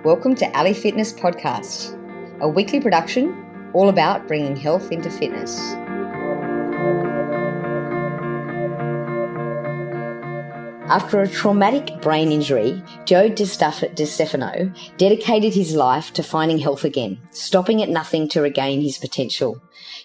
Welcome to Ali Fitness Podcast, a weekly production all about bringing health into fitness. After a traumatic brain injury, Joe DiStefano dedicated his life to finding health again, stopping at nothing to regain his potential.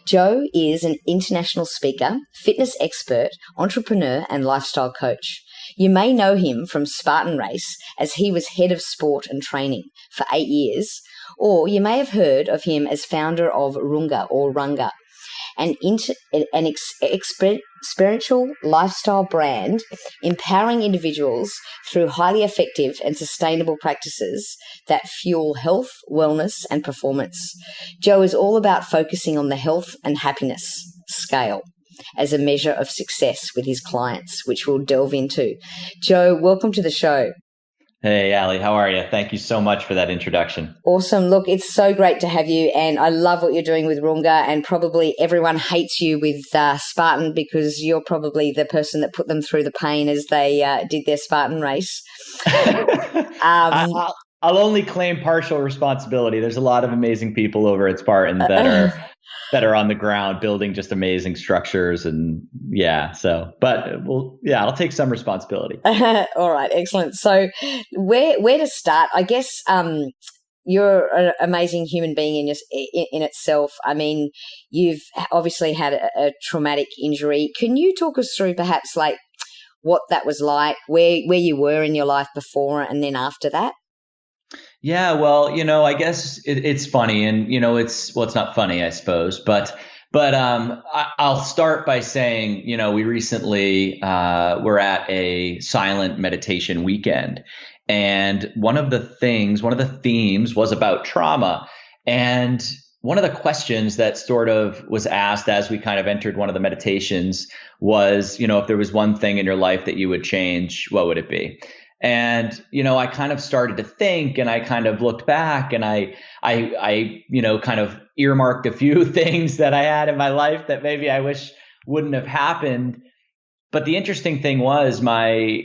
Joe is an international speaker, fitness expert, entrepreneur, and lifestyle coach. You may know him from Spartan Race, as he was head of sport and training for 8 years, or you may have heard of him as founder of RUNGA, an experiential lifestyle brand empowering individuals through highly effective and sustainable practices that fuel health, wellness, and performance. Joe is all about focusing on the health and happiness scale as a measure of success with his clients, which we'll delve into. Joe, welcome to the show. Hey, Ali, how are you? Thank you so much for that introduction. Awesome. Look, it's so great to have you, and I love what you're doing with RUNGA, and probably everyone hates you with Spartan because you're probably the person that put them through the pain as they did their Spartan race. I'll only claim partial responsibility. There's a lot of amazing people over at Spartan that are on the ground building just amazing structures, and I'll take some responsibility. All right, excellent. So where to start? I guess you're an amazing human being in itself. I mean, you've obviously had a traumatic injury. Can you talk us through perhaps like what that was like, where you were in your life before and then after that? Yeah, well, I guess it's funny, and it's not funny, I suppose, but I'll start by saying, we recently were at a silent meditation weekend, and one of the themes was about trauma, and one of the questions that sort of was asked as we kind of entered one of the meditations was, if there was one thing in your life that you would change, what would it be? And, I kind of started to think, and I kind of looked back, and I kind of earmarked a few things that I had in my life that maybe I wish wouldn't have happened. But the interesting thing was my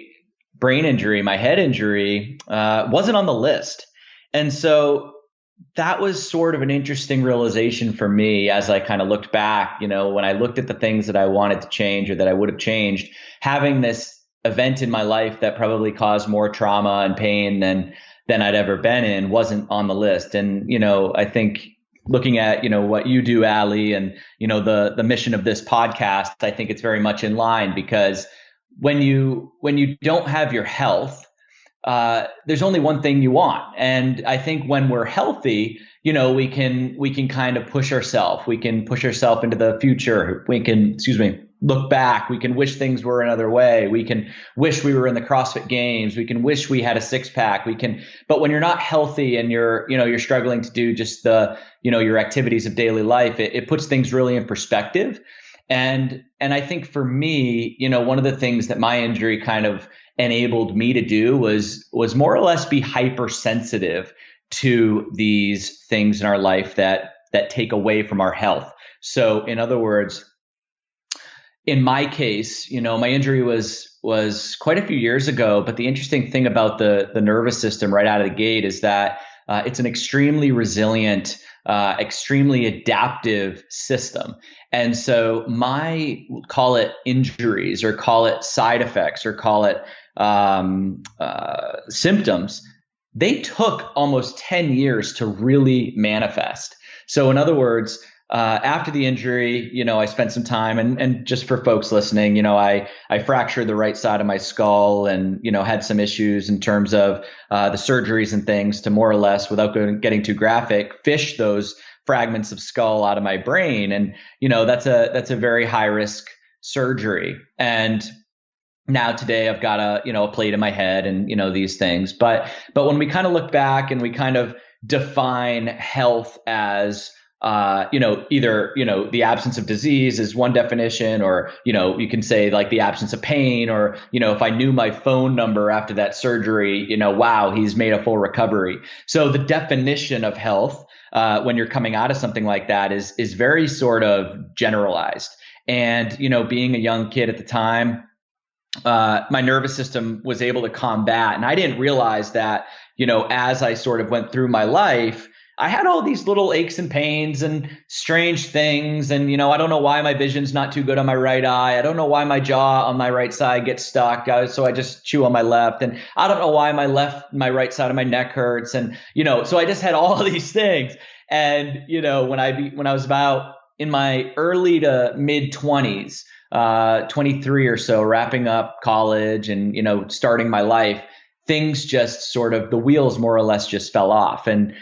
brain injury, my head injury, wasn't on the list. And so that was sort of an interesting realization for me as I kind of looked back, when I looked at the things that I wanted to change or that I would have changed, having this event in my life that probably caused more trauma and pain than I'd ever been in wasn't on the list. And, I think looking at, what you do, Ali, and, the mission of this podcast, I think it's very much in line, because when you don't have your health, there's only one thing you want. And I think when we're healthy, we can kind of push ourselves. We can push ourselves into the future. We can, look back. We can wish things were another way. We can wish we were in the CrossFit Games. We can wish we had a six pack. But when you're not healthy and you're struggling to do just the, your activities of daily life, it puts things really in perspective. And I think for me, one of the things that my injury kind of enabled me to do was more or less be hypersensitive to these things in our life that take away from our health. So in other words, in my case, my injury was quite a few years ago, but the interesting thing about the nervous system right out of the gate is that it's an extremely resilient, extremely adaptive system. And so call it injuries or call it side effects or call it symptoms, they took almost 10 years to really manifest. So in other words, after the injury, I spent some time and just for folks listening, I fractured the right side of my skull and, had some issues in terms of the surgeries and things to more or less, without getting too graphic, fish those fragments of skull out of my brain. And, that's a very high risk surgery. And now today I've got a plate in my head and, these things. But when we kind of look back and we kind of define health as either, the absence of disease is one definition, or, you can say like the absence of pain, or, if I knew my phone number after that surgery, wow, he's made a full recovery. So the definition of health, when you're coming out of something like that is very sort of generalized. And, being a young kid at the time, my nervous system was able to combat. And I didn't realize that, as I sort of went through my life, I had all these little aches and pains and strange things. And, I don't know why my vision's not too good on my right eye. I don't know why my jaw on my right side gets stuck. So I just chew on my left. And I don't know why my right side of my neck hurts. And, so I just had all these things. And, when I was about in my early to mid 20s, 23 or so, wrapping up college and, starting my life, things just sort of, the wheels more or less just fell off. And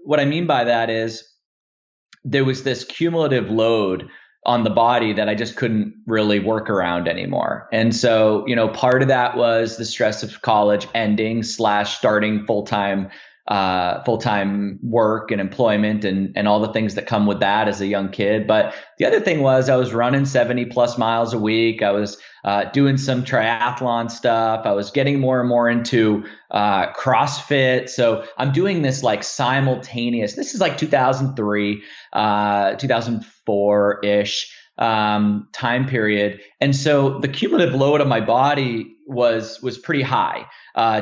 what I mean by that is there was this cumulative load on the body that I just couldn't really work around anymore. And so, part of that was the stress of college ending / starting full-time work and employment and all the things that come with that as a young kid. But the other thing was I was running 70 plus miles a week. I was doing some triathlon stuff. I was getting more and more into CrossFit. So I'm doing this like simultaneous. This is like 2003, 2004-ish time period. And so the cumulative load on my body was pretty high,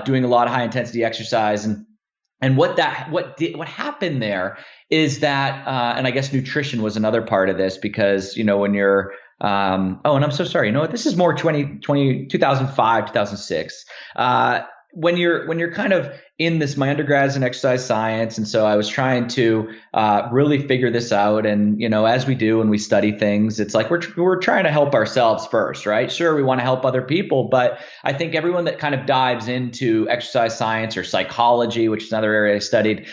doing a lot of high intensity exercise. And what happened there is that, and I guess nutrition was another part of this because, when you're, and I'm so sorry, this is more 2005, 2006. When you're kind of in this, my undergrad is in exercise science. And so I was trying to really figure this out. And, as we do when we study things, it's like we're trying to help ourselves first, right? Sure, we want to help other people. But I think everyone that kind of dives into exercise science or psychology, which is another area I studied,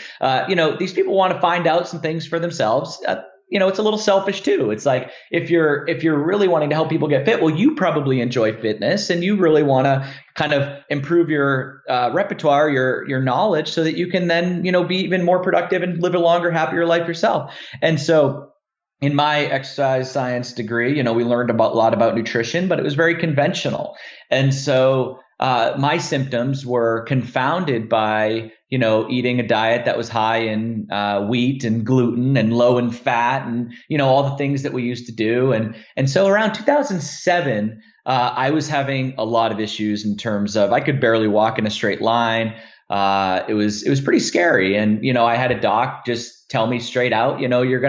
these people want to find out some things for themselves. It's a little selfish too. It's like if you're really wanting to help people get fit, well, you probably enjoy fitness and you really want to kind of improve your repertoire, your knowledge, so that you can then be even more productive and live a longer, happier life yourself. And so, in my exercise science degree, we learned a lot about nutrition, but it was very conventional. And so my symptoms were confounded by eating a diet that was high in wheat and gluten and low in fat and, all the things that we used to do. And so around 2007, I was having a lot of issues in terms of I could barely walk in a straight line. It was pretty scary. And, I had a doc just tell me straight out, you're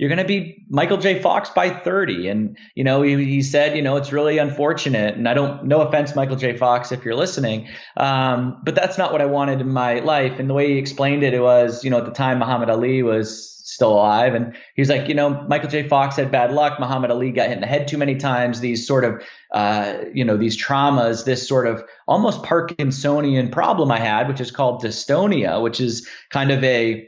going to be Michael J. Fox by 30. And, he said, it's really unfortunate. And no offense, Michael J. Fox, if you're listening. But that's not what I wanted in my life. And the way he explained it, was, at the time Muhammad Ali was still alive. And he was like, Michael J. Fox had bad luck. Muhammad Ali got hit in the head too many times. These sort of, these traumas, this sort of almost Parkinsonian problem I had, which is called dystonia, which is kind of a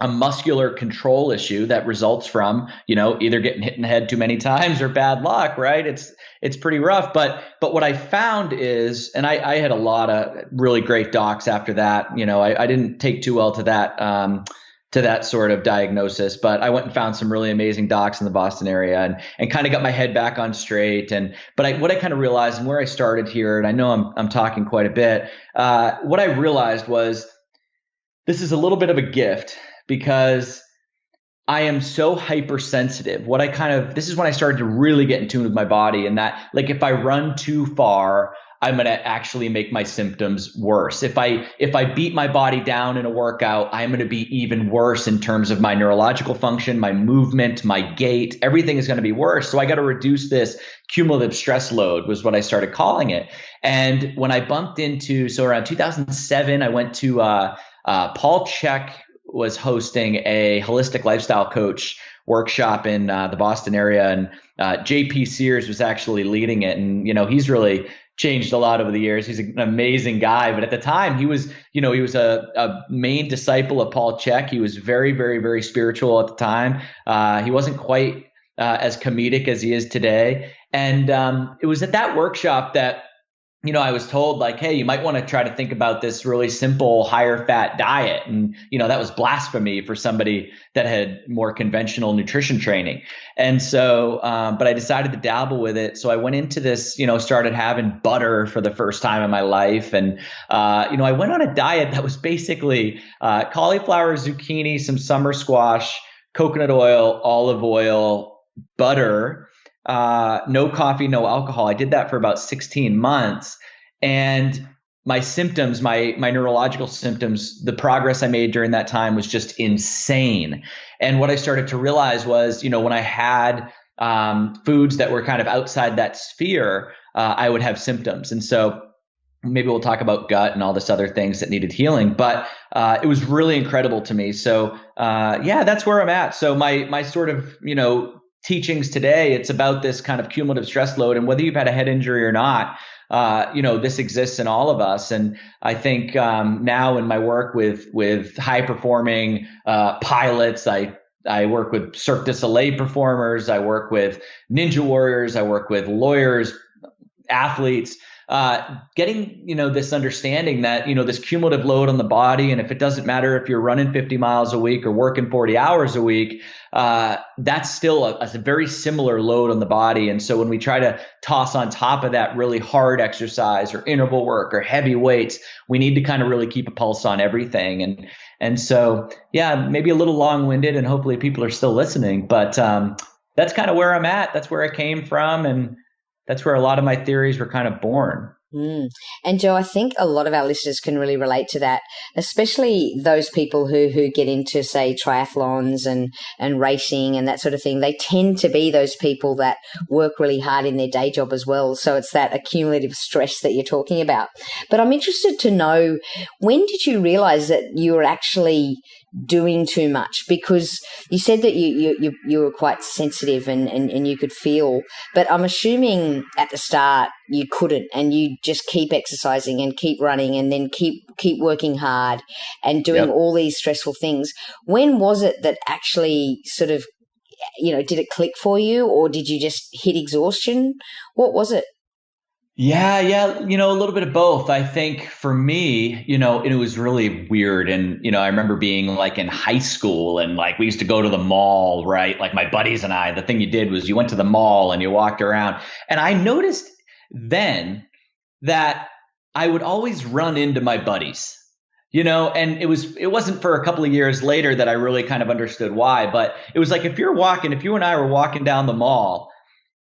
muscular control issue that results from, either getting hit in the head too many times or bad luck, right? It's pretty rough. But what I found is, and I had a lot of really great docs after that. I didn't take too well to that sort of diagnosis, but I went and found some really amazing docs in the Boston area and kind of got my head back on straight. But what I kind of realized, and where I started here, and I know I'm talking quite a bit, what I realized was this is a little bit of a gift, because I am so hypersensitive. This is when I started to really get in tune with my body, and that, like, if I run too far, I'm going to actually make my symptoms worse. If I beat my body down in a workout, I'm going to be even worse in terms of my neurological function, my movement, my gait, everything is going to be worse. So I got to reduce this cumulative stress load, was what I started calling it. And when I bumped into, so around 2007, I went to Paul Chek was hosting a holistic lifestyle coach workshop in the Boston area, and JP Sears was actually leading it. And he's really changed a lot over the years. He's an amazing guy, but at the time he was a main disciple of Paul Chek. He was very, very, very spiritual at the time. He wasn't quite as comedic as he is today. And it was at that workshop that I was told, like, hey, you might want to try to think about this really simple, higher fat diet. And, that was blasphemy for somebody that had more conventional nutrition training. And so, but I decided to dabble with it. So I went into this, started having butter for the first time in my life. And, I went on a diet that was basically cauliflower, zucchini, some summer squash, coconut oil, olive oil, butter, no coffee, no alcohol. I did that for about 16 months. And my symptoms, my neurological symptoms, the progress I made during that time was just insane. And what I started to realize was, when I had foods that were kind of outside that sphere, I would have symptoms. And so maybe we'll talk about gut and all this other things that needed healing, but it was really incredible to me. So that's where I'm at. So my sort of, teachings today, it's about this kind of cumulative stress load, and whether you've had a head injury or not, this exists in all of us. And I think now in my work with high performing pilots, I work with Cirque du Soleil performers, I work with ninja warriors, I work with lawyers, athletes, getting, this understanding that, this cumulative load on the body. And if it doesn't matter if you're running 50 miles a week or working 40 hours a week, that's still a very similar load on the body. And so when we try to toss on top of that really hard exercise or interval work or heavy weights, we need to kind of really keep a pulse on everything. And so, maybe a little long-winded, and hopefully people are still listening, but that's kind of where I'm at. That's where I came from. And that's where a lot of my theories were kind of born. And Joe, I think a lot of our listeners can really relate to that, especially those people who get into, say, triathlons and racing and that sort of thing. They tend to be those people that work really hard in their day job as well. So it's that accumulative stress that you're talking about. But I'm interested to know, when did you realize that you were actually doing too much? Because you said that you were quite sensitive and you could feel, but I'm assuming at the start you couldn't, and you just keep exercising and keep running and then keep working hard and doing all these stressful things. When was it that actually sort of, did it click for you, or did you just hit exhaustion? What was it? Yeah. A little bit of both. I think for me, it was really weird. And, I remember being like in high school, and like we used to go to the mall, right? Like my buddies and I, the thing you did was you went to the mall and you walked around. And I noticed then that I would always run into my buddies, and it wasn't for a couple of years later that I really kind of understood why, but it was like, if you and I were walking down the mall,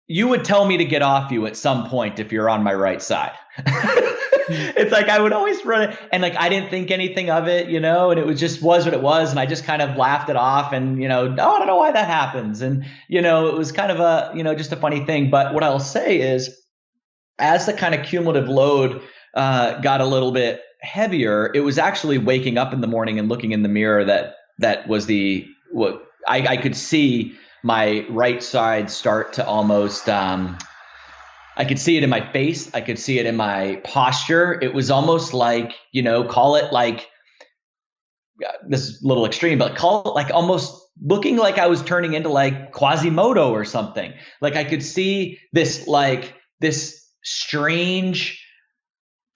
you would tell me to get off you at some point if you're on my right side. It's like I would always run it, and like I didn't think anything of it, and it was what it was, and I just kind of laughed it off, and I don't know why that happens, and it was kind of a just a funny thing. But what I'll say is, as the kind of cumulative load got a little bit heavier, it was actually waking up in the morning and looking in the mirror that was what I could see my right side start to almost, I could see it in my face. I could see it in my posture. It was almost like, call it like, this is a little extreme, but call it like almost looking like I was turning into like Quasimodo or something. Like I could see this strange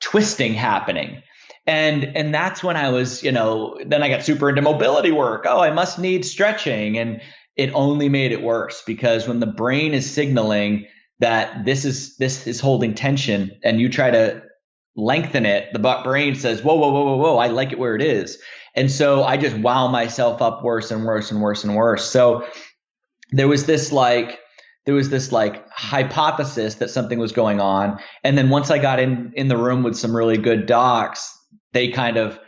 twisting happening. And that's when I was, then I got super into mobility work. Oh, I must need stretching. And it only made it worse, because when the brain is signaling that this is holding tension and you try to lengthen it, the brain says, whoa, whoa, whoa, whoa, whoa, I like it where it is. And so I just wound myself up worse and worse and worse and worse. So there was this hypothesis that something was going on. And then once I got in the room with some really good docs, they kind of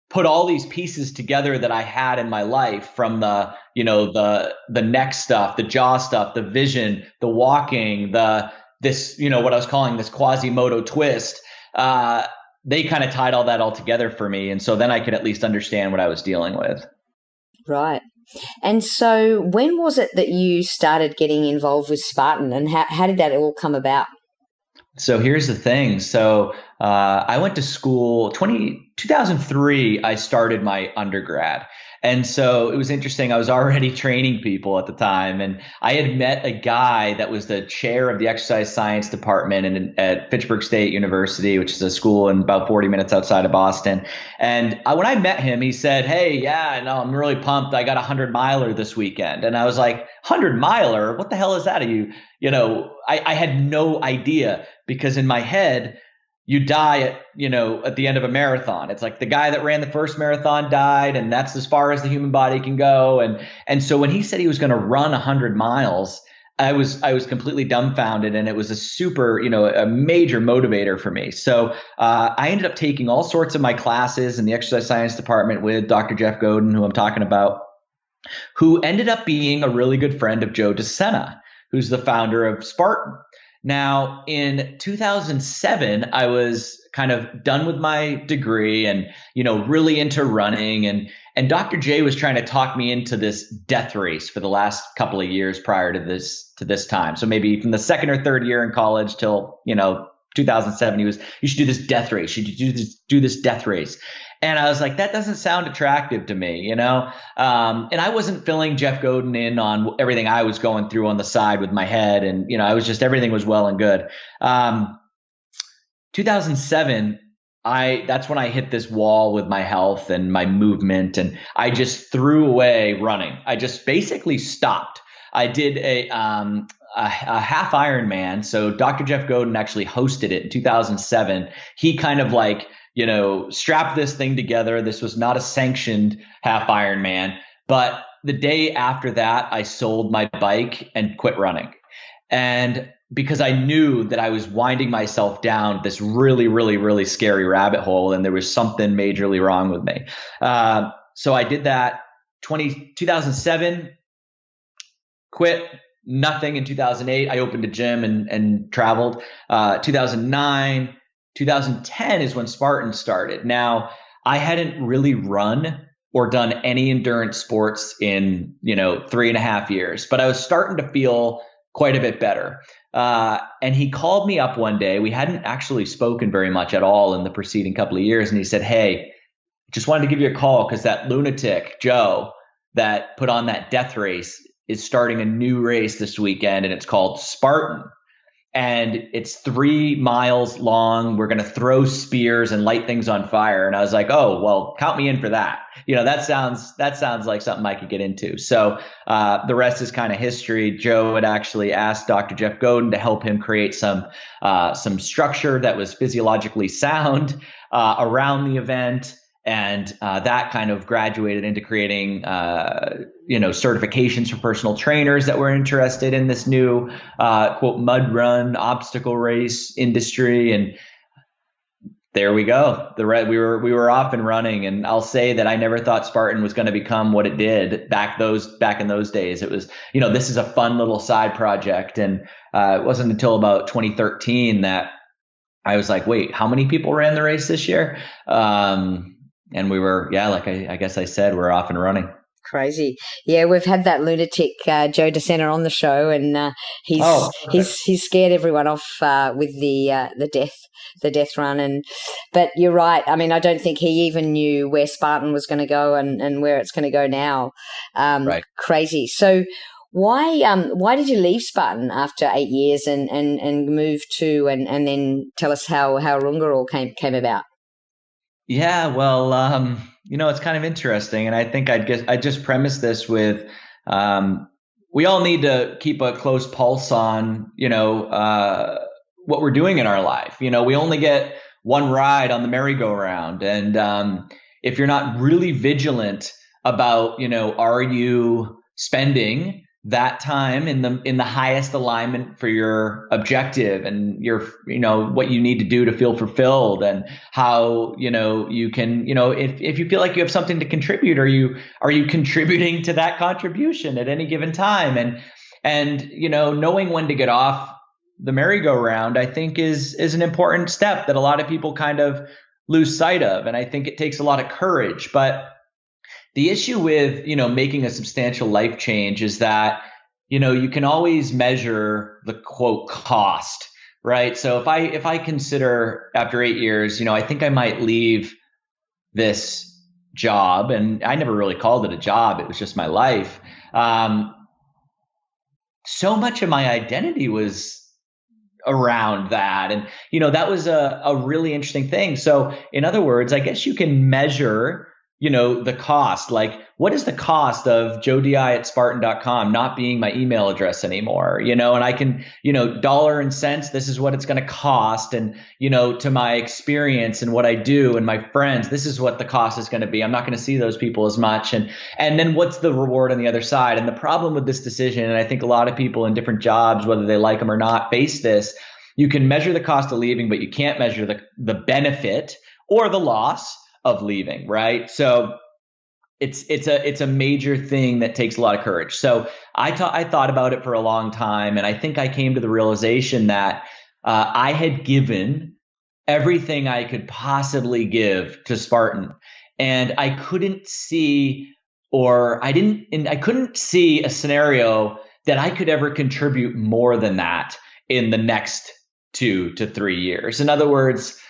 put all these pieces together that I had in my life, from the neck stuff, the jaw stuff, the vision, the walking, what I was calling this Quasimodo twist. They kind of tied all that all together for me. And so then I could at least understand what I was dealing with. Right. And so when was it that you started getting involved with Spartan, and how did that all come about? So here's the thing. So I went to school 2003. I started my undergrad. And so it was interesting. I was already training people at the time, and I had met a guy that was the chair of the exercise science department at Fitchburg State University, which is a school in about 40 minutes outside of Boston. And when I met him, he said, "Hey, yeah, no, I'm really pumped. I got 100-miler this weekend." And I was like, 100-miler? What the hell is that? I had no idea, because in my head, you die at the end of a marathon. It's like the guy that ran the first marathon died, and that's as far as the human body can go. And so when he said he was going to run 100 miles, I was completely dumbfounded, and it was a super, a major motivator for me. So I ended up taking all sorts of my classes in the exercise science department with Dr. Jeff Godin, who I'm talking about, who ended up being a really good friend of Joe DiStefano, who's the founder of Spartan. Now, in 2007, I was kind of done with my degree and, really into running. And Dr. J was trying to talk me into this death race for the last couple of years prior to this time. So maybe from the second or third year in college till, 2007, you should do this death race. You should do this death race. And I was like, that doesn't sound attractive to me, and I wasn't filling Jeff Godin in on everything I was going through on the side with my head. And, everything was well and good. 2007, that's when I hit this wall with my health and my movement, and I just threw away running. I just basically stopped. I did a half Ironman. So Dr. Jeff Godin actually hosted it in 2007. He kind of strapped this thing together. This was not a sanctioned half Ironman, but the day after that, I sold my bike and quit running. And because I knew that I was winding myself down this really, really, really scary rabbit hole, and there was something majorly wrong with me. So I did that 2007, quit. Nothing in 2008. I opened a gym and traveled. 2009, 2010 is when Spartan started. Now, I hadn't really run or done any endurance sports in, 3.5 years, but I was starting to feel quite a bit better. And he called me up one day. We hadn't actually spoken very much at all in the preceding couple of years. And he said, "Hey, just wanted to give you a call because that lunatic, Joe, that put on that death race is starting a new race this weekend, and it's called Spartan. And it's 3 miles long. We're going to throw spears and light things on fire." And I was like, "Oh, well, count me in for that." That sounds like something I could get into. So the rest is kind of history. Joe had actually asked Dr. Jeff Godin to help him create some structure that was physiologically sound around the event. And that kind of graduated into creating, certifications for personal trainers that were interested in this new, quote, mud run obstacle race industry. And there we go. We were off and running. And I'll say that I never thought Spartan was going to become what it did back in those days. It was, this is a fun little side project. And it wasn't until about 2013 that I was like, wait, how many people ran the race this year? And we were, like I guess I said, we're off and running. Crazy. Yeah, we've had that lunatic Joe DiStefano on the show, and he's scared everyone off with the death run. But you're right. I mean, I don't think he even knew where Spartan was going to go and where it's going to go now. Right. Crazy. So why did you leave Spartan after 8 years and move to and then tell us how RUNGA all came about? Yeah, well, it's kind of interesting. And I think I just premise this with, we all need to keep a close pulse on, what we're doing in our life. We only get one ride on the merry-go-round. And if you're not really vigilant about, are you spending that time in the highest alignment for your objective and your, what you need to do to feel fulfilled, and how, you can, if you feel like you have something to contribute, are you contributing to that contribution at any given time? And knowing when to get off the merry-go-round, I think is an important step that a lot of people kind of lose sight of. And I think it takes a lot of courage. But the issue with, making a substantial life change is that, you can always measure the quote cost, right? So if I consider after 8 years, I think I might leave this job, and I never really called it a job. It was just my life. So much of my identity was around that. And, that was a really interesting thing. So in other words, I guess you can measure the cost, like what is the cost of joedi@spartan.com not being my email address anymore, and I can, dollar and cents, this is what it's going to cost. And, to my experience and what I do and my friends, this is what the cost is going to be. I'm not going to see those people as much. And then what's the reward on the other side? And the problem with this decision, and I think a lot of people in different jobs, whether they like them or not, face this. You can measure the cost of leaving, but you can't measure the benefit or the loss of leaving, right? So it's a major thing that takes a lot of courage. So I thought about it for a long time, and I think I came to the realization that I had given everything I could possibly give to Spartan, and I couldn't see I couldn't see a scenario that I could ever contribute more than that in the next 2 to 3 years. In other words,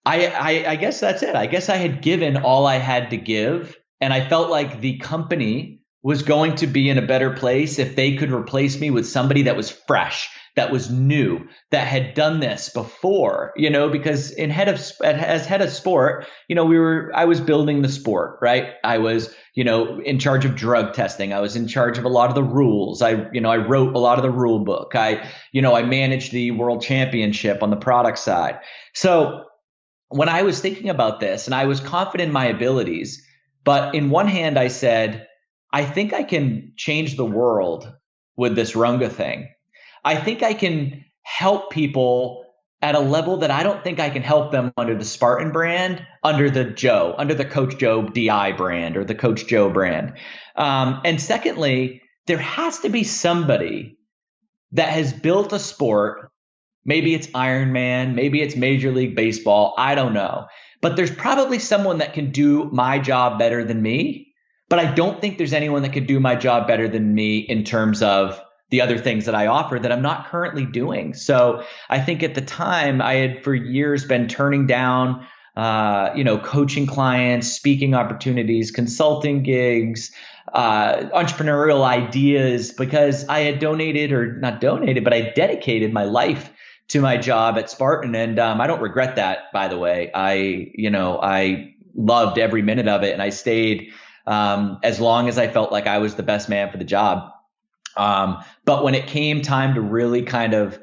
I guess that's it. I guess I had given all I had to give, and I felt like the company was going to be in a better place if they could replace me with somebody that was fresh, that was new, that had done this before, because as head of sport, I was building the sport, right? I was, in charge of drug testing. I was in charge of a lot of the rules. I wrote a lot of the rule book. I managed the world championship on the product side. So when I was thinking about this, and I was confident in my abilities, but in one hand I said, I think I can change the world with this RUNGA thing. I think I can help people at a level that I don't think I can help them under the Spartan brand, under the Coach Joe DI brand or the Coach Joe brand. And secondly, there has to be somebody that has built a sport. Maybe it's Ironman, maybe it's Major League Baseball. I don't know. But there's probably someone that can do my job better than me. But I don't think there's anyone that could do my job better than me in terms of the other things that I offer that I'm not currently doing. So I think at the time I had for years been turning down, coaching clients, speaking opportunities, consulting gigs, entrepreneurial ideas, because I had I dedicated my life to my job at Spartan. And I don't regret that, by the way. I loved every minute of it, and I stayed as long as I felt like I was the best man for the job. But when it came time to really kind of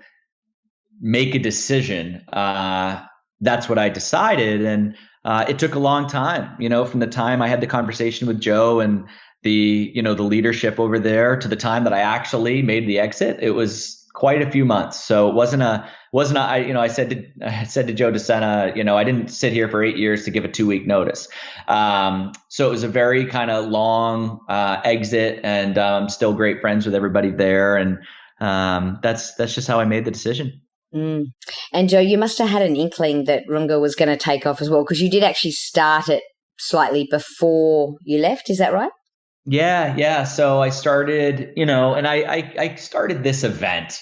make a decision, that's what I decided. And it took a long time, from the time I had the conversation with Joe and the leadership over there to the time that I actually made the exit. It was quite a few months. So it I said to Joe DiStefano, I didn't sit here for 8 years to give a 2-week notice. So it was a very kind of long exit, and I'm still great friends with everybody there. And that's just how I made the decision. Mm. And Joe, you must have had an inkling that RUNGA was going to take off as well, because you did actually start it slightly before you left. Is that right? Yeah. So I started, and I started this event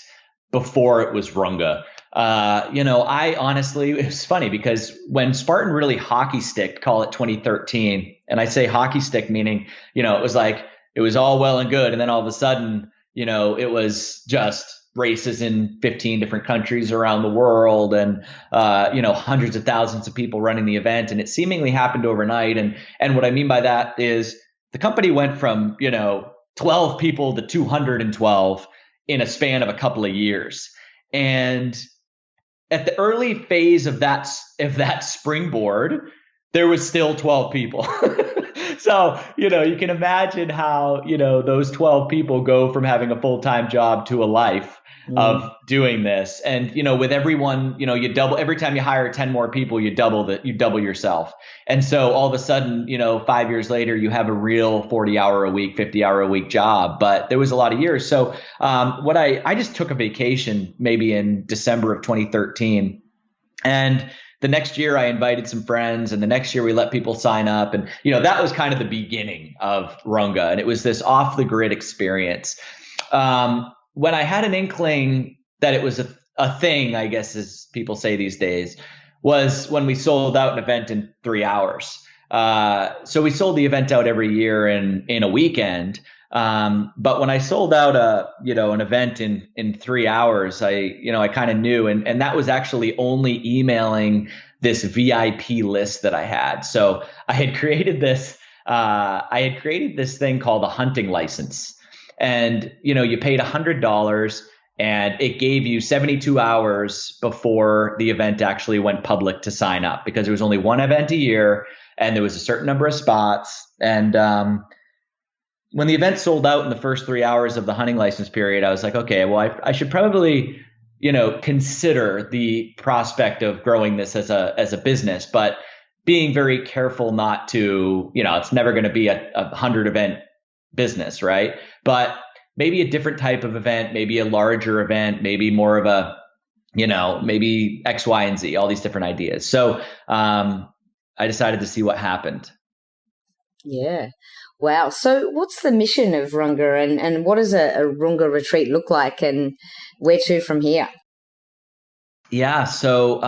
before it was RUNGA. I honestly, it was funny because when Spartan really hockey sticked, call it 2013, and I say hockey stick meaning, it was like, it was all well and good. And then all of a sudden, it was just races in 15 different countries around the world, and, hundreds of thousands of people running the event. And it seemingly happened overnight. And what I mean by that is the company went from, 12 people to 212 in a span of a couple of years. And at the early phase of that springboard, there was still 12 people. So, you can imagine how, those 12 people go from having a full-time job to a life of doing this. And, with everyone, you double, every time you hire 10 more people, you double yourself. And so all of a sudden, 5 years later, you have a real 40-hour a week, 50-hour a week job. But there was a lot of years. So I just took a vacation maybe in December of 2013. And the next year I invited some friends, and the next year we let people sign up. And, that was kind of the beginning of RUNGA. And it was this off the grid experience. When I had an inkling that it was a thing, I guess, as people say these days, was when we sold out an event in 3 hours. So we sold the event out every year in a weekend. But when I sold out an event in 3 hours, I kind of knew, and that was actually only emailing this VIP list that I had. So I had created this thing called a hunting license, and you paid $100 and it gave you 72 hours before the event actually went public to sign up, because there was only one event a year and there was a certain number of spots. And when the event sold out in the first 3 hours of the hunting license period, I was like, okay, well, I should probably, consider the prospect of growing this as a business, but being very careful not to, it's never going to be a 100 event business, right? But maybe a different type of event, maybe a larger event, maybe more of a, maybe X, Y, and Z, all these different ideas. So I decided to see what happened. Yeah. Wow. So what's the mission of RUNGA, and what does a RUNGA retreat look like, and where to from here? Yeah. So,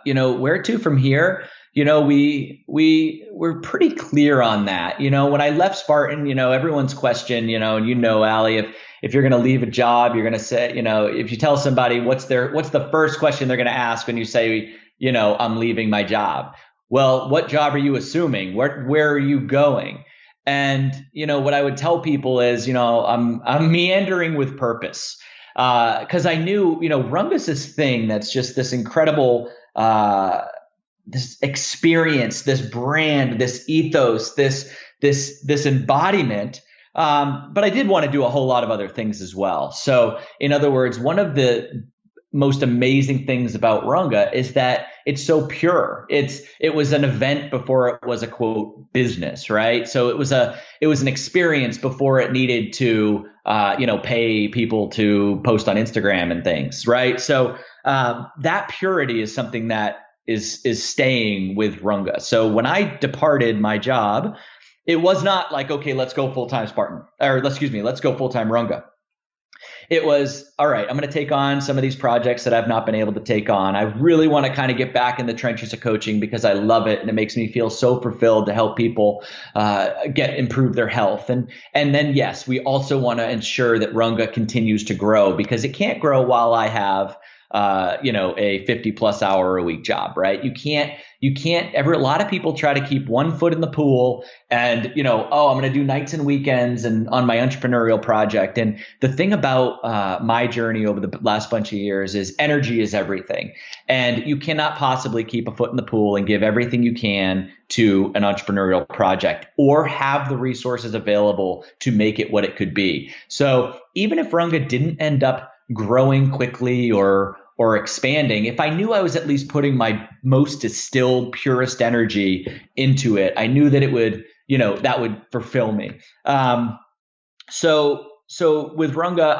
where to from here? We're pretty clear on that. When I left Spartan, everyone's question, and Ali, if you're going to leave a job, you're going to say, if you tell somebody what's the first question they're going to ask when you say, I'm leaving my job. Well, what job are you assuming? Where are you going? And, what I would tell people is, I'm meandering with purpose. Cause I knew, RUNGA's this thing that's just this incredible, this experience, this brand, this ethos, this embodiment. But I did want to do a whole lot of other things as well. So in other words, one of the most amazing things about RUNGA is that it's so pure. It was an event before it was a quote business, right? So it was an experience before it needed to pay people to post on Instagram and things, right? So that purity is something that is staying with RUNGA. So when I departed my job, it was not like, okay, let's go full-time Spartan, or let's go full-time RUNGA. It was, all right, I'm going to take on some of these projects that I've not been able to take on. I really want to kind of get back in the trenches of coaching because I love it and it makes me feel so fulfilled to help people improve their health. And then, yes, we also want to ensure that RUNGA continues to grow, because it can't grow while I have a 50+ hour a week job, right? You can't ever, a lot of people try to keep one foot in the pool and, I'm going to do nights and weekends and on my entrepreneurial project. And the thing about my journey over the last bunch of years is energy is everything. And you cannot possibly keep a foot in the pool and give everything you can to an entrepreneurial project or have the resources available to make it what it could be. So even if RUNGA didn't end up growing quickly or expanding, if I knew I was at least putting my most distilled, purest energy into it, I knew that it would, that would fulfill me. So with RUNGA,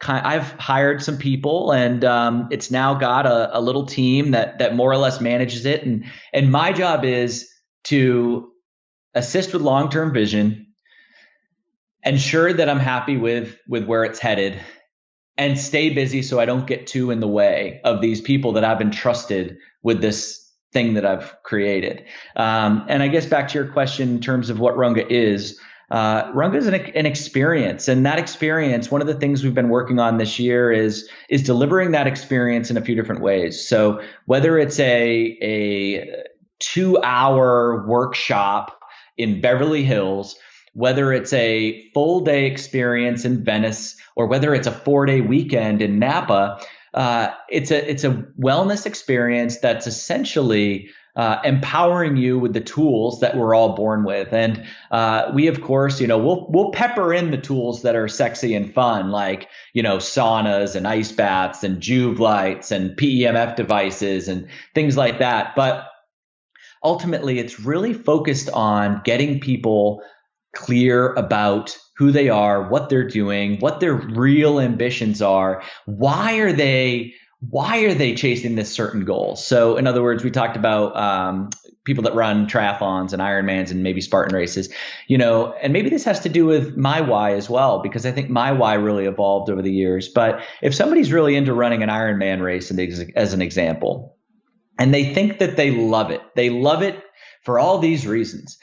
I've hired some people, and it's now got a little team that more or less manages it. And my job is to assist with long-term vision, ensure that I'm happy with where it's headed, and stay busy so I don't get too in the way of these people that I've entrusted with this thing that I've created. And I guess back to your question in terms of what RUNGA is, RUNGA is an experience. And that experience, one of the things we've been working on this year is delivering that experience in a few different ways. So whether it's a 2-hour workshop in Beverly Hills, whether it's a full day experience in Venice, or whether it's a 4-day weekend in Napa, it's a wellness experience that's essentially empowering you with the tools that we're all born with. And we, of course, we'll pepper in the tools that are sexy and fun, like, saunas and ice baths and Juve lights and PEMF devices and things like that. But ultimately, it's really focused on getting people clear about who they are, what they're doing, what their real ambitions are. Why are they chasing this certain goal? So in other words, we talked about people that run triathlons and Ironmans and maybe Spartan races, and maybe this has to do with my why as well, because I think my why really evolved over the years. But if somebody's really into running an Ironman race as an example, and they think that they love it for all these reasons,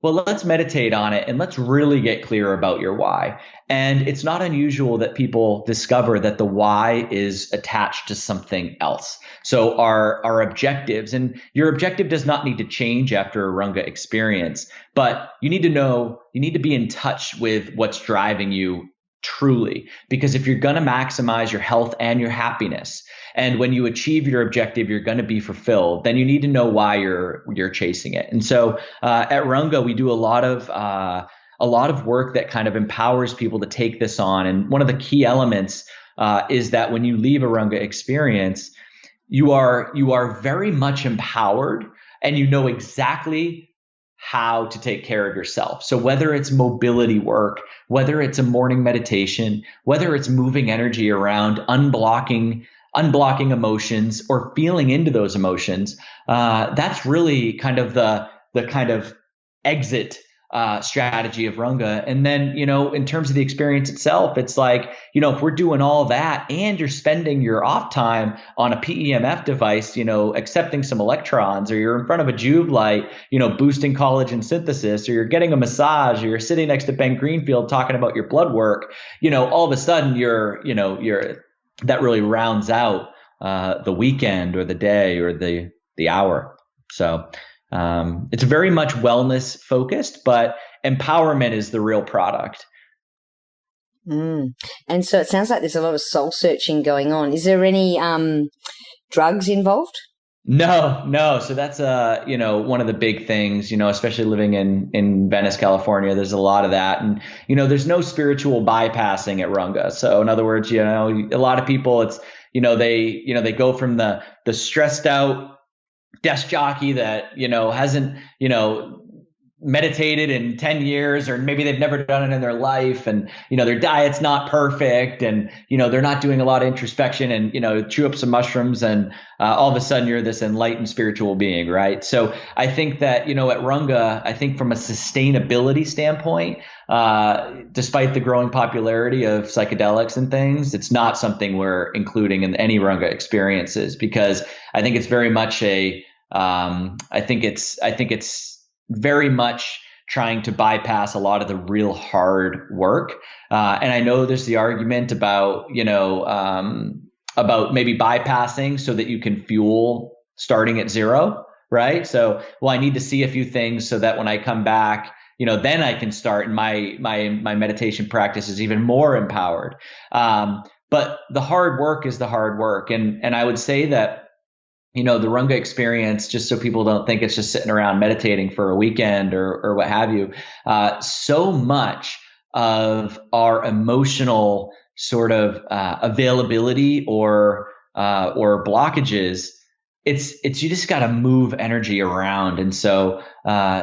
Well, let's meditate on it and let's really get clear about your why. And it's not unusual that people discover that the why is attached to something else. So our objectives, and your objective does not need to change after a Runga experience, but you need to know, you need to be in touch with what's driving you truly. Because if you're going to maximize your health and your happiness, and when you achieve your objective, you're going to be fulfilled, then you need to know why you're chasing it. And so at Runga, we do a lot of work that kind of empowers people to take this on. And one of the key elements is that when you leave a Runga experience, you are very much empowered, and you know exactly how to take care of yourself. So whether it's mobility work, whether it's a morning meditation, whether it's moving energy around, unblocking emotions, or feeling into those emotions, that's really kind of the kind of exit strategy of Runga. And then, in terms of the experience itself, it's like, if we're doing all that and you're spending your off time on a PEMF device, accepting some electrons, or you're in front of a Juve light, boosting collagen synthesis, or you're getting a massage, or you're sitting next to Ben Greenfield talking about your blood work, all of a sudden you're that really rounds out the weekend or the day or the hour. So it's very much wellness focused, but empowerment is the real product. And so it sounds like there's a lot of soul searching going on. Is there any drugs involved? No. So that's one of the big things, especially living in Venice, California. There's a lot of that, and there's no spiritual bypassing at Runga. So in other words, a lot of people, it's they go from the stressed out desk jockey that hasn't meditated in 10 years, or maybe they've never done it in their life, and their diet's not perfect, and they're not doing a lot of introspection, and chew up some mushrooms, and all of a sudden you're this enlightened spiritual being, right? So I think that at Runga, I think from a sustainability standpoint, despite the growing popularity of psychedelics and things, it's not something we're including in any Runga experiences, because I think it's very much I think it's very much trying to bypass a lot of the real hard work. And I know there's the argument about maybe bypassing so that you can fuel starting at zero, right? So, well, I need to see a few things so that when I come back, then I can start, and my meditation practice is even more empowered. But the hard work is the hard work. And I would say that, the Runga experience, just so people don't think it's just sitting around meditating for a weekend or what have you, so much of our emotional sort of availability or blockages, it's you just got to move energy around. And so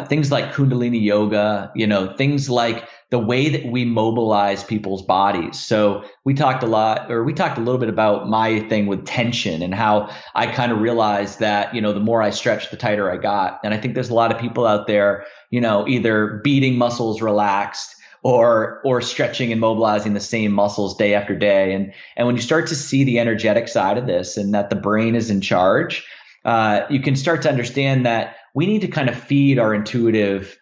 things like Kundalini yoga, things like the way that we mobilize people's bodies. So we talked a little bit about my thing with tension, and how I kind of realized that, the more I stretched, the tighter I got. And I think there's a lot of people out there, either beating muscles relaxed, or stretching and mobilizing the same muscles day after day. And when you start to see the energetic side of this, and that the brain is in charge, you can start to understand that we need to kind of feed our intuitive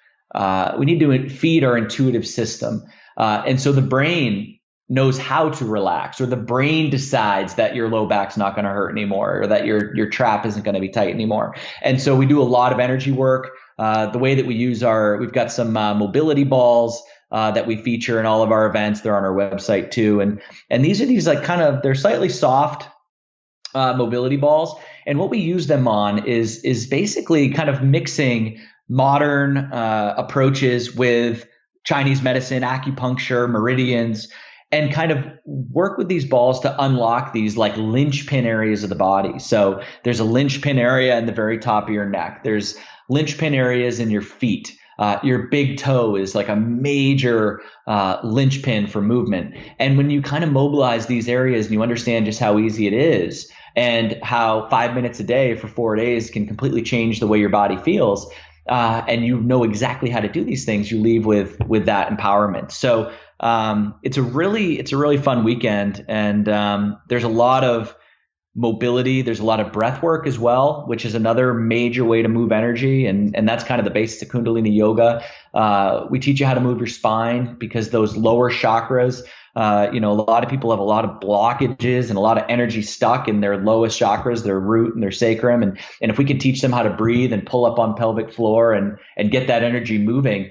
system. And so the brain knows how to relax, or the brain decides that your low back's not going to hurt anymore, or that your trap isn't going to be tight anymore. And so we do a lot of energy work. The way that we use we've got some mobility balls that we feature in all of our events. They're on our website too. And these are like they're slightly soft mobility balls. And what we use them on is basically kind of mixing modern approaches with Chinese medicine, acupuncture, meridians, and kind of work with these balls to unlock these like linchpin areas of the body. So there's a linchpin area in the very top of your neck. There's linchpin areas in your feet. Your big toe is like a major linchpin for movement. And when you kind of mobilize these areas and you understand just how easy it is, and how 5 minutes a day for 4 days can completely change the way your body feels, and you know exactly how to do these things, you leave with that empowerment. So it's a really fun weekend, and there's a lot of mobility. There's a lot of breath work as well, which is another major way to move energy. And that's kind of the basis of Kundalini yoga. We teach you how to move your spine because those lower chakras, a lot of people have a lot of blockages and a lot of energy stuck in their lowest chakras, their root and their sacrum. And if we can teach them how to breathe and pull up on pelvic floor and get that energy moving,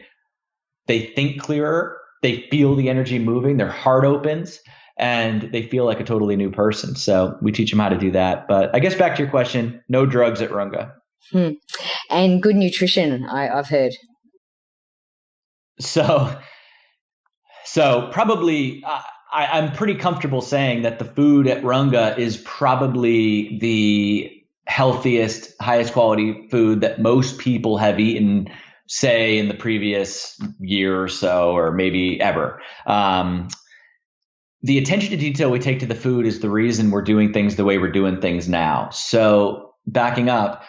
they think clearer, they feel the energy moving, their heart opens, and they feel like a totally new person. So we teach them how to do that. But I guess back to your question, no drugs at Runga. And good nutrition, I've heard. So probably I'm pretty comfortable saying that the food at Runga is probably the healthiest, highest quality food that most people have eaten, say, in the previous year or so, or maybe ever. The attention to detail we take to the food is the reason we're doing things the way we're doing things now. So backing up,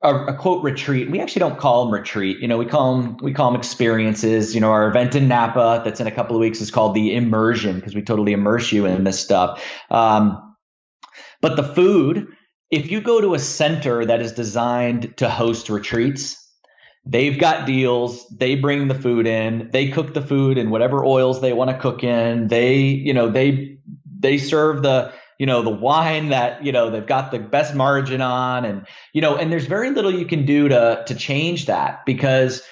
a quote retreat, we actually don't call them retreat. We call them experiences. Our event in Napa that's in a couple of weeks is called the immersion because we totally immerse you in this stuff. But the food, if you go to a center that is designed to host retreats, they've got deals. They bring the food in. They cook the food in whatever oils they want to cook in. They serve the wine that, they've got the best margin on, and there's very little you can do to change that because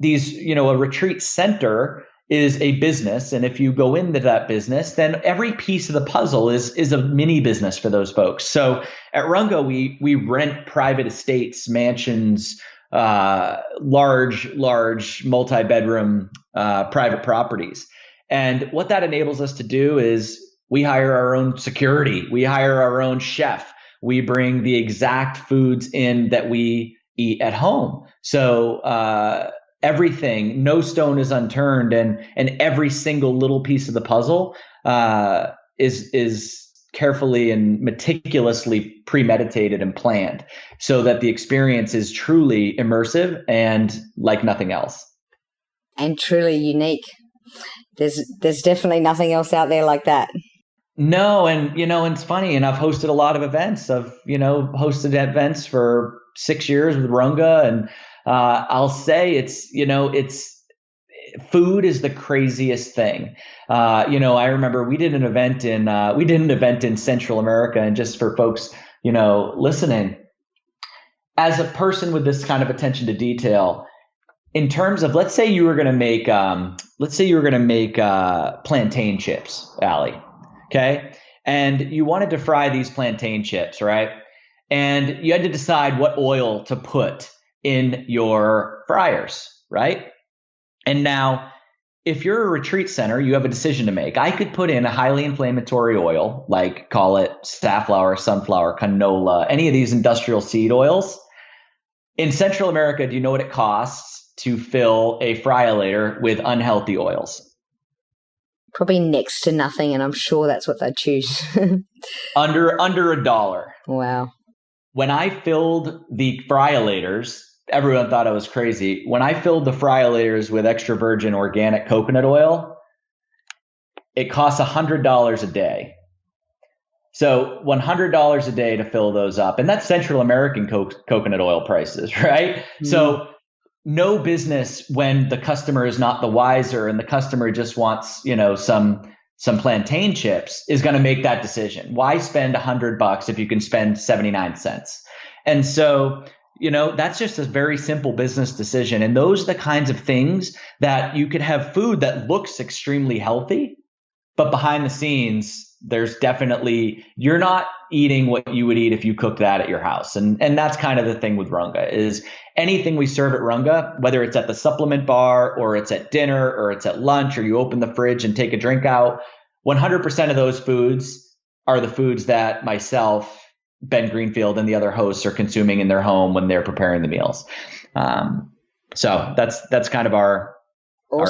a retreat center is a business. And if you go into that business, then every piece of the puzzle is a mini business for those folks. So at Runga, we rent private estates, mansions, large multi-bedroom private properties. And what that enables us to do is we hire our own security. We hire our own chef. We bring the exact foods in that we eat at home. So everything, no stone is unturned, and every single little piece of the puzzle is carefully and meticulously premeditated and planned so that the experience is truly immersive and like nothing else. And truly unique. There's definitely nothing else out there like that. No, and it's funny, and I've hosted a lot of events. I've hosted events for 6 years with Runga, and I'll say it's food is the craziest thing. I remember we did an event in Central America, and just for folks listening, as a person with this kind of attention to detail, in terms of let's say you were going to make plantain chips, Allie. Okay. And you wanted to fry these plantain chips, right? And you had to decide what oil to put in your fryers, right? And now, if you're a retreat center, you have a decision to make. I could put in a highly inflammatory oil, like call it safflower, sunflower, canola, any of these industrial seed oils. In Central America, do you know what it costs to fill a fryolator with unhealthy oils? Probably next to nothing, and I'm sure that's what they'd choose. Under $1. Wow. When I filled the fryolators, everyone thought I was crazy. When I filled the fryolators with extra virgin organic coconut oil, it costs $100 a day. So $100 a day to fill those up. And that's Central American coconut oil prices, right? Mm-hmm. So no business when the customer is not the wiser and the customer just wants, some plantain chips is going to make that decision. Why spend $100 if you can spend 79 cents? And so, that's just a very simple business decision. And those are the kinds of things that you could have food that looks extremely healthy, but behind the scenes, there's definitely, you're not eating what you would eat if you cooked that at your house. And that's kind of the thing with Runga is anything we serve at Runga, whether it's at the supplement bar or it's at dinner or it's at lunch or you open the fridge and take a drink out, 100% of those foods are the foods that myself, Ben Greenfield, and the other hosts are consuming in their home when they're preparing the meals. So that's kind of our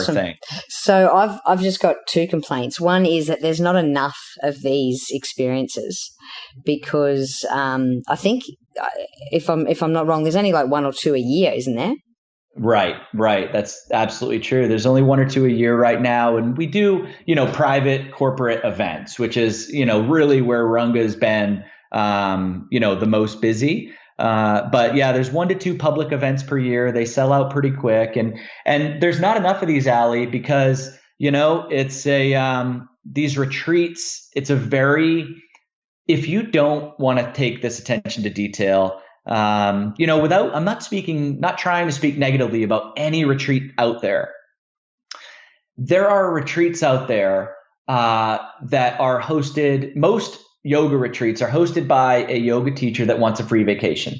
thing. So I've just got two complaints. One is that there's not enough of these experiences because I think if I'm not wrong, there's only like one or two a year, isn't there? Right. That's absolutely true. There's only one or two a year right now. And we do, private corporate events, which is, really where Runga has been, the most busy. But yeah, there's one to two public events per year. They sell out pretty quick. And there's not enough of these, Ali, because, it's these retreats, if you don't want to take this attention to detail, I'm not trying to speak negatively about any retreat out there. There are retreats out there that are hosted. Most yoga retreats are hosted by a yoga teacher that wants a free vacation.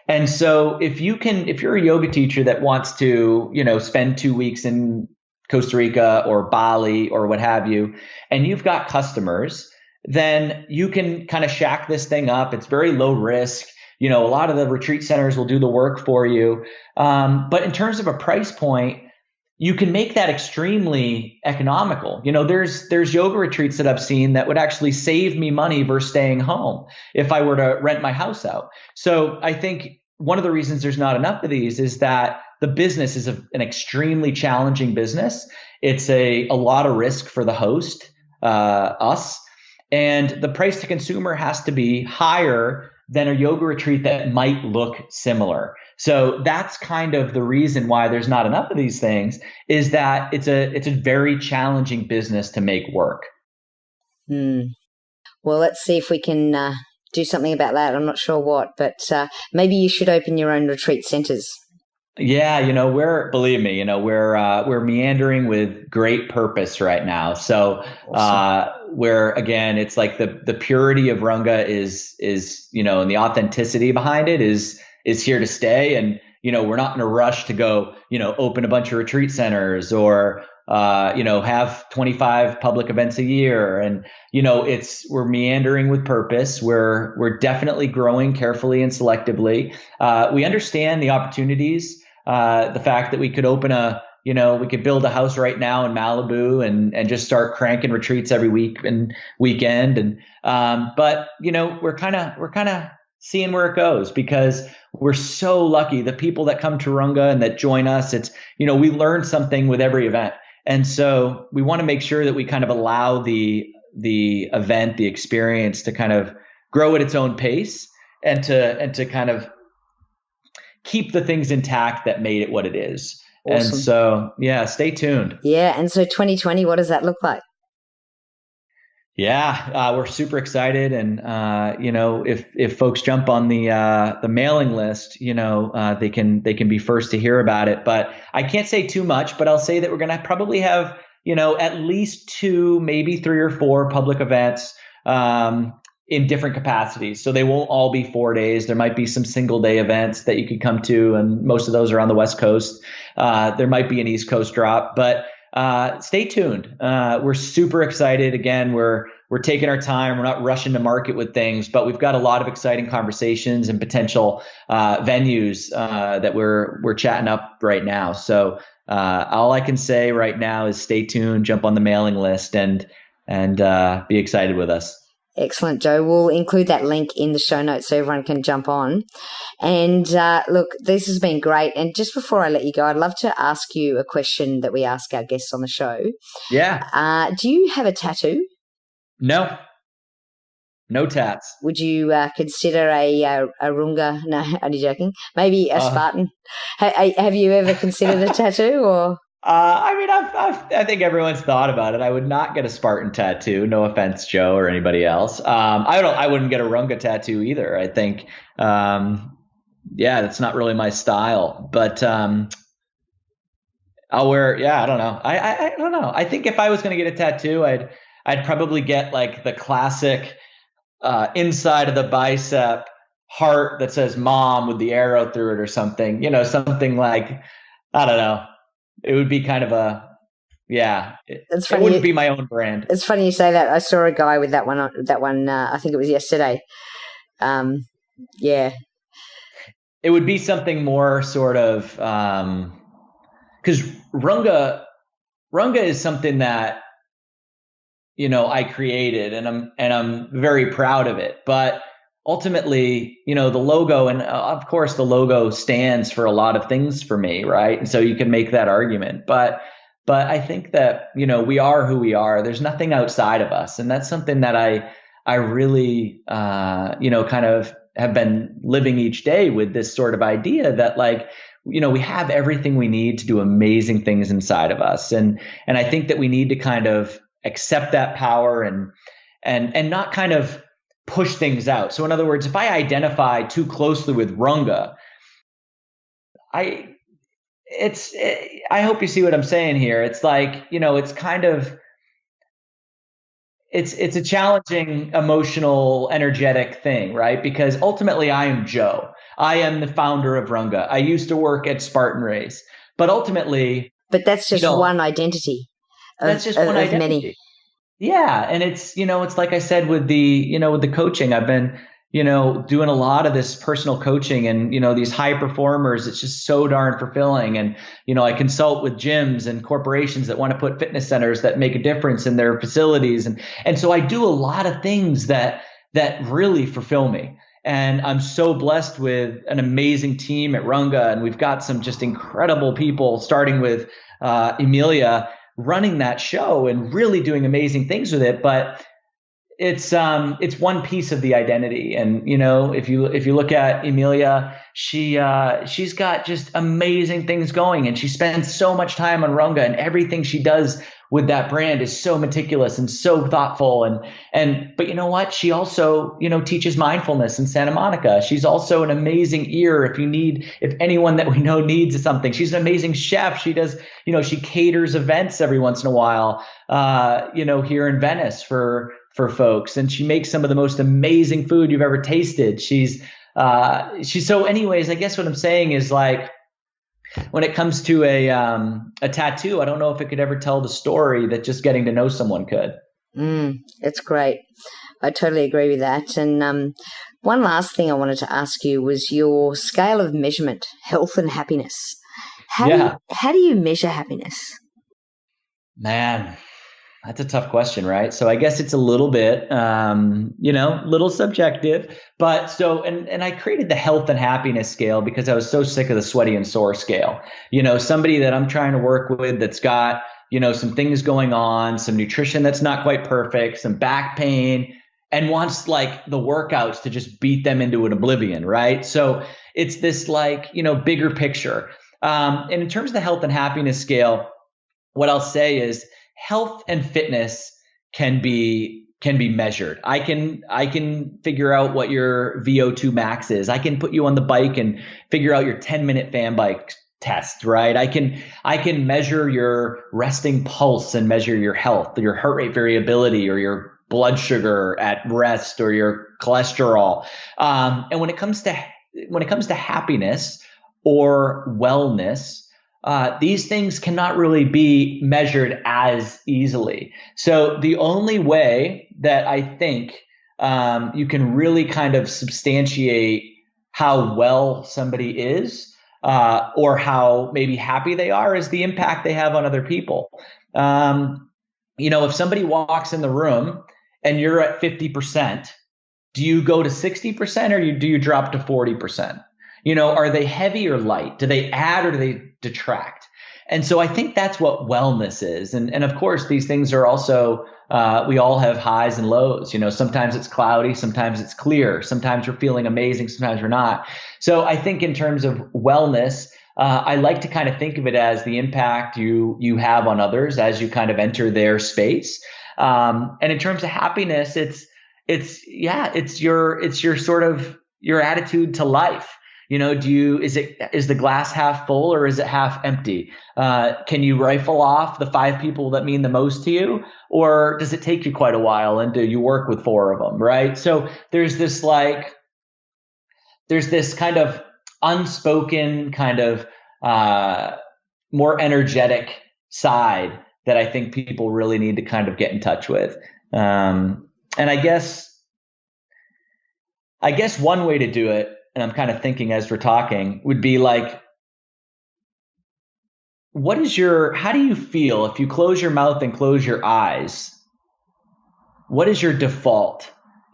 And so if you're a yoga teacher that wants to, spend 2 weeks in Costa Rica or Bali or what have you, and you've got customers, then you can kind of shack this thing up. It's very low risk. A lot of the retreat centers will do the work for you. But in terms of a price point, you can make that extremely economical. There's yoga retreats that I've seen that would actually save me money versus staying home if I were to rent my house out. So I think one of the reasons there's not enough of these is that the business is an extremely challenging business. It's a lot of risk for the host, us. And the price to consumer has to be higher than a yoga retreat that might look similar. So that's kind of the reason why there's not enough of these things, is that it's a very challenging business to make work. Well, let's see if we can do something about that. I'm not sure what, but maybe you should open your own retreat centers. Yeah, believe me, we're meandering with great purpose right now. So, Awesome. where again, it's like the purity of Runga is, and the authenticity behind it is here to stay. And, we're not in a rush to go, open a bunch of retreat centers or, have 25 public events a year. And, we're meandering with purpose. We're definitely growing carefully and selectively. We understand the opportunities. The fact that we could we could build a house right now in Malibu and just start cranking retreats every week and weekend. And, but we're kind of seeing where it goes, because we're so lucky. The people that come to Runga and that join us, it's, we learn something with every event. And so we want to make sure that we kind of allow the event, the experience to kind of grow at its own pace and to kind of keep the things intact that made it what it is. Awesome. And so, yeah, stay tuned. Yeah. And so 2020, what does that look like? Yeah, we're super excited. And, if folks jump on the mailing list, they can be first to hear about it. But I can't say too much, but I'll say that we're going to probably have, at least 2, maybe 3 or 4 public events, in different capacities. So they won't all be 4 days. There might be some single day events that you could come to, and most of those are on the West Coast. There might be an East Coast drop, but stay tuned. We're super excited. Again, we're taking our time. We're not rushing to market with things, but we've got a lot of exciting conversations and potential venues that we're chatting up right now. So all I can say right now is stay tuned, jump on the mailing list, and be excited with us. Excellent, Joe. We'll include that link in the show notes so everyone can jump on. And look, this has been great. And just before I let you go, I'd love to ask you a question that we ask our guests on the show. Yeah. Do you have a tattoo? No tats. Would you consider a RUNGA? No, only joking. Maybe a Spartan. Have you ever considered a tattoo or? I think everyone's thought about it. I would not get a Spartan tattoo. No offense, Joe or anybody else. I wouldn't get a RUNGA tattoo either. I think, that's not really my style, but, I'll wear, I don't know. I don't know. I think if I was going to get a tattoo, I'd probably get like the classic, inside of the bicep heart that says mom with the arrow through it or something, something like, I don't know. It would be kind of it wouldn't be my own brand. It's funny you say that. I saw a guy with that one, I think it was yesterday. Yeah. It would be something more sort of, because RUNGA is something that, I created and I'm very proud of it. But ultimately, the logo, and of course the logo stands for a lot of things for me, right? And so you can make that argument, but I think that, we are who we are. There's nothing outside of us. And that's something that I really, kind of have been living each day with, this sort of idea that, like, we have everything we need to do amazing things inside of us. And I think that we need to kind of accept that power and not kind of push things out. So in other words, if I identify too closely with Runga, I hope you see what I'm saying here. It's like, it's kind of, it's a challenging, emotional, energetic thing, right? Because ultimately I am Joe. I am the founder of Runga. I used to work at Spartan Race, but ultimately, but that's just one identity. That's just one identity. Many. Yeah. And it's like I said, with the coaching, I've been, doing a lot of this personal coaching, and, these high performers, it's just so darn fulfilling. And, I consult with gyms and corporations that want to put fitness centers that make a difference in their facilities. And so I do a lot of things that really fulfill me. And I'm so blessed with an amazing team at Runga. And we've got some just incredible people, starting with Emilia, running that show and really doing amazing things with it. But it's one piece of the identity. And, if you look at Emilia, she's got just amazing things going, and she spends so much time on Runga, and everything she does with that brand is so meticulous and so thoughtful. But you know what? She also, teaches mindfulness in Santa Monica. She's also an amazing ear if anyone that we know needs something. She's an amazing chef. She does, she caters events every once in a while, here in Venice for folks. And she makes some of the most amazing food you've ever tasted. She's so anyways, I guess what I'm saying is, like, when it comes to a tattoo, I don't know if it could ever tell the story that just getting to know someone could. It's great. I totally agree with that. And one last thing I wanted to ask you was your scale of measurement, health and happiness. How do you measure happiness? Man, that's a tough question, right? So I guess it's a little bit, little subjective, but and I created the health and happiness scale because I was so sick of the sweaty and sore scale. Somebody that I'm trying to work with that's got, some things going on, some nutrition that's not quite perfect, some back pain, and wants, like, the workouts to just beat them into an oblivion, right? So it's this, like, bigger picture. And in terms of the health and happiness scale, what I'll say is, health and fitness can be measured. I can figure out what your VO2 max is. I can put you on the bike and figure out your 10-minute fan bike test, right? I can measure your resting pulse and measure your health, your heart rate variability, or your blood sugar at rest, or your cholesterol. And when it comes to happiness or wellness, these things cannot really be measured as easily. So the only way that I think you can really kind of substantiate how well somebody is, or how maybe happy they are, is the impact they have on other people. If somebody walks in the room and you're at 50%, do you go to 60% or do you drop to 40%? Are they heavy or light? Do they add or do they detract? And so I think that's what wellness is. And of course, these things are also, we all have highs and lows. Sometimes it's cloudy, sometimes it's clear, sometimes we're feeling amazing, sometimes we're not. So I think in terms of wellness, I like to kind of think of it as the impact you have on others as you kind of enter their space. And in terms of happiness, it's your sort of your attitude to life. Is the glass half full or is it half empty? Can you rifle off the 5 people that mean the most to you, or does it take you quite a while and do you work with 4 of them? Right. So there's this kind of unspoken kind of, more energetic side that I think people really need to kind of get in touch with. And I guess one way to do it, and I'm kind of thinking as we're talking, would be like, how do you feel if you close your mouth and close your eyes? What is your default?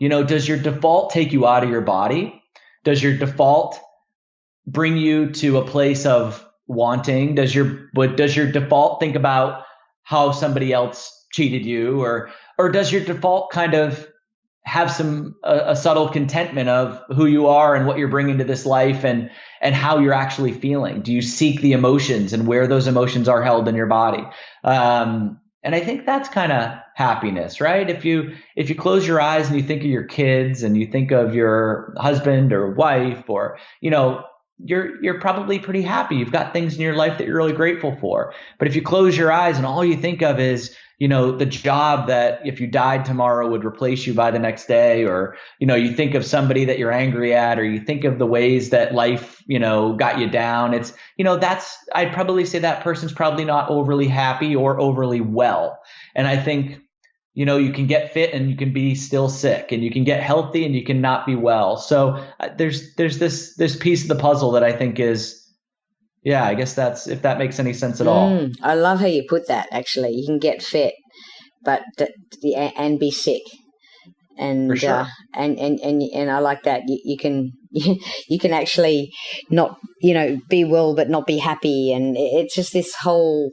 does your default take you out of your body? Does your default bring you to a place of wanting? Does your default think about how somebody else cheated you, or does your default kind of have a subtle contentment of who you are and what you're bringing to this life and how you're actually feeling? Do you seek the emotions and where those emotions are held in your body? And I think that's kind of happiness, right? If you close your eyes and you think of your kids and you think of your husband or wife, or, you're probably pretty happy. You've got things in your life that you're really grateful for. But if you close your eyes and all you think of is, the job that if you died tomorrow would replace you by the next day, or, you think of somebody that you're angry at, or you think of the ways that life, got you down. It's, I'd probably say that person's probably not overly happy or overly well. And I think, you can get fit and you can be still sick, and you can get healthy and you can not be well. So there's this piece of the puzzle that I think is, yeah, I guess that's, if that makes any sense at all. I love how you put that. Actually, you can get fit, but and be sick, and For sure. And I like that. You can you can actually not be well but not be happy, and it's just this whole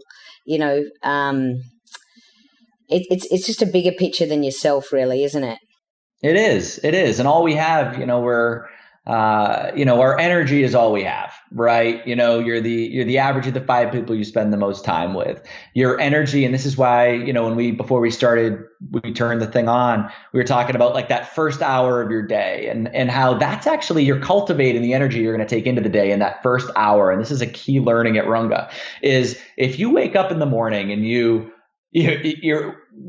it's just a bigger picture than yourself, really, isn't it? It is, and all we have, we're. Our energy is all we have, right? You're the average of the 5 people you spend the most time with. Your energy, and this is why, before we turned the thing on, we were talking about like that first hour of your day and how that's actually, you're cultivating the energy you're going to take into the day in that first hour. And this is a key learning at RUNGA, is if you wake up in the morning and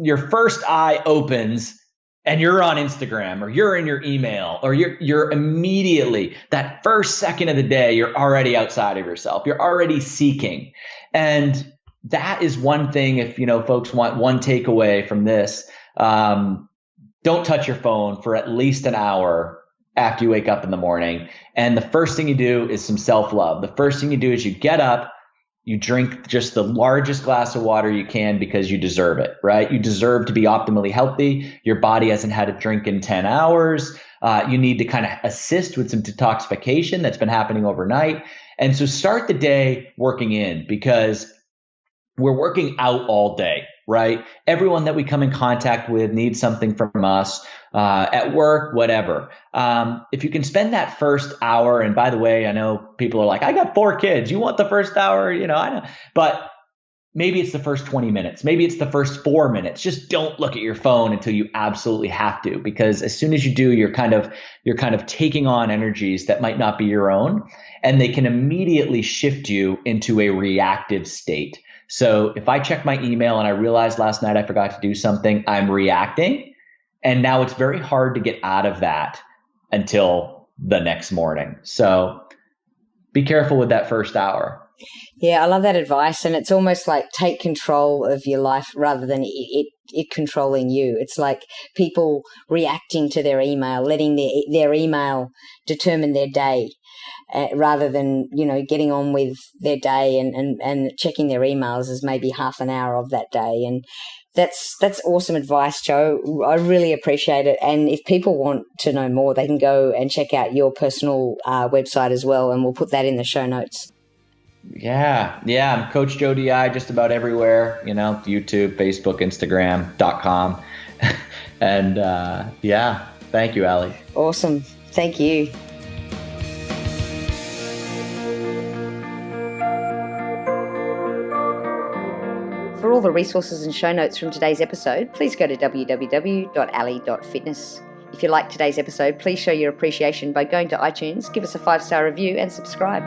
your first eye opens and you're on Instagram, or you're in your email, or you're immediately, that first second of the day, you're already outside of yourself. You're already seeking. And that is one thing, if, folks want one takeaway from this, don't touch your phone for at least an hour after you wake up in the morning. And the first thing you do is some self-love. The first thing you do is you get up, you drink just the largest glass of water you can, because you deserve it, right? You deserve to be optimally healthy. Your body hasn't had a drink in 10 hours. You need to kind of assist with some detoxification that's been happening overnight. And so start the day working in, because we're working out all day, right? Everyone that we come in contact with needs something from us, at work, whatever. If you can spend that first hour, and by the way, I know people are like, I got 4 kids. You want the first hour? I know, but maybe it's the first 20 minutes. Maybe it's the first 4 minutes. Just don't look at your phone until you absolutely have to, because as soon as you do, you're kind of taking on energies that might not be your own, and they can immediately shift you into a reactive state. So if I check my email and I realized last night I forgot to do something, I'm reacting. And now it's very hard to get out of that until the next morning. So be careful with that first hour. Yeah, I love that advice. And it's almost like take control of your life rather than it controlling you. It's like people reacting to their email, letting their email determine their day. Rather than, getting on with their day and checking their emails as maybe half an hour of that day. And that's awesome advice, Joe. I really appreciate it. And if people want to know more, they can go and check out your personal website as well. And we'll put that in the show notes. Yeah. I'm Coach Joe DI just about everywhere, YouTube, Facebook, Instagram.com. And thank you, Ali. Awesome. Thank you. For all the resources and show notes from today's episode, please go to www.ali.fitness. If you liked today's episode, please show your appreciation by going to iTunes, give us a 5-star review and subscribe.